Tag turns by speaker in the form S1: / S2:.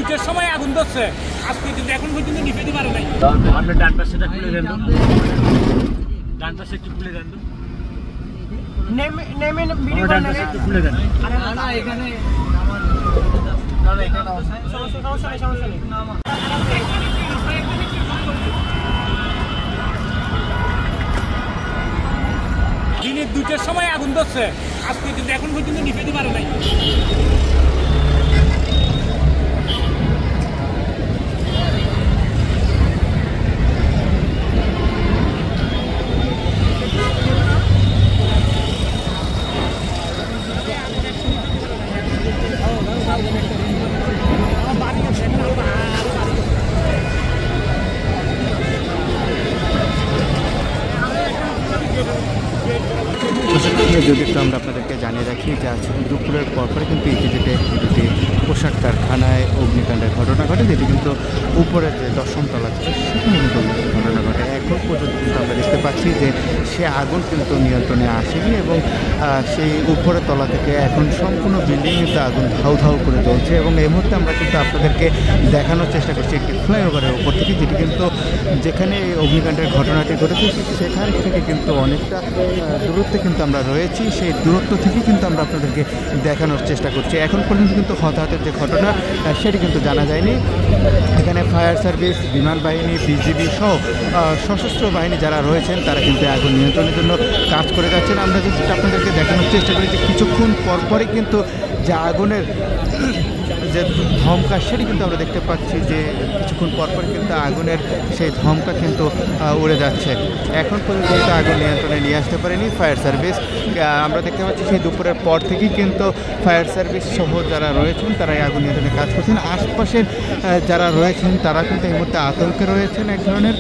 S1: দুটোর সময় আগুন ধরছে, আজ পর্যন্ত এখন পর্যন্ত নিভেতে পারে নাই।
S2: আপনি ডান পাশেটা খুলে দেন, ডান পাশে একটু খুলে দেন,
S3: নেমে ভিডিও
S2: ডান পাশে একটু খুলে দেন।
S3: না এখানে সমস্যা নেই।
S1: দিনের দুটোর সময় আগুন ধরছে, আজ পর্যন্ত এখন পর্যন্ত নিভেতে পারে নাই।
S4: যদি একটু আমরা আপনাদেরকে জানিয়ে রাখি যে আজ দুপুরের পরপরে কিন্তু ইপিজেডে দুটি পোশাক কারখানায় অগ্নিকাণ্ডের ঘটনা ঘটে, যেটি কিন্তু উপরের যে 10ম তলা ছিল সেখানে কিন্তু ঘটনা ঘটে। এখন পর্যন্ত কিন্তু আমরা দেখতে পাচ্ছি যে সে আগুন কিন্তু নিয়ন্ত্রণে আসেনি এবং সেই উপরের তলা থেকে এখন সম্পূর্ণ বিল্ডিং কিন্তু আগুন ধাউ ধাউ করে জ্বলছে। এবং এই মুহূর্তে আমরা কিন্তু আপনাদেরকে দেখানোর চেষ্টা করছি একটি ফ্লাইওভারের ওপর থেকে, যেটি কিন্তু যেখানে এই অগ্নিকাণ্ডের ঘটনাটি ঘটেছে সেখান থেকে কিন্তু অনেকটা দূরত্বে কিন্তু আমরা রয়েছি। সেই দূরত্ব থেকে কিন্তু আমরা আপনাদেরকে দেখানোর চেষ্টা করছি। এখন পর্যন্ত কিন্তু হতাহতের যে ঘটনা সেটি কিন্তু জানা যায়নি। এখানে ফায়ার সার্ভিস, বিমান বাহিনী, বিজিবি সহ সশস্ত্র বাহিনী যারা রয়েছেন তারা কিন্তু আগুন নিয়ন্ত্রণের জন্য কাজ করে যাচ্ছেন। আমরা যদি আপনাদেরকে দেখানোর চেষ্টা করি যে কিছুক্ষণ পরপরই কিন্তু যে আগুনের যে ধমকা সেটি কিন্তু আমরা দেখতে পাচ্ছি যে কিছুক্ষণ পরপর কিন্তু আগুনের সেই ধমকা কিন্তু উড়ে যাচ্ছে। এখন পর্যন্ত কিন্তু আগুন নিয়ন্ত্রণে নিয়ে আসতে পারেনি ফায়ার সার্ভিস। আমরা দেখতে পাচ্ছি সেই দুপুরের পর থেকেই কিন্তু ফায়ার সার্ভিস সহ যারা রয়েছেন তারা এই আগুন নিয়ন্ত্রণে কাজ করছেন। আশপাশের যারা রয়েছেন তারা কিন্তু এই মুহূর্তে আতঙ্কে রয়েছেন এক ধরনের।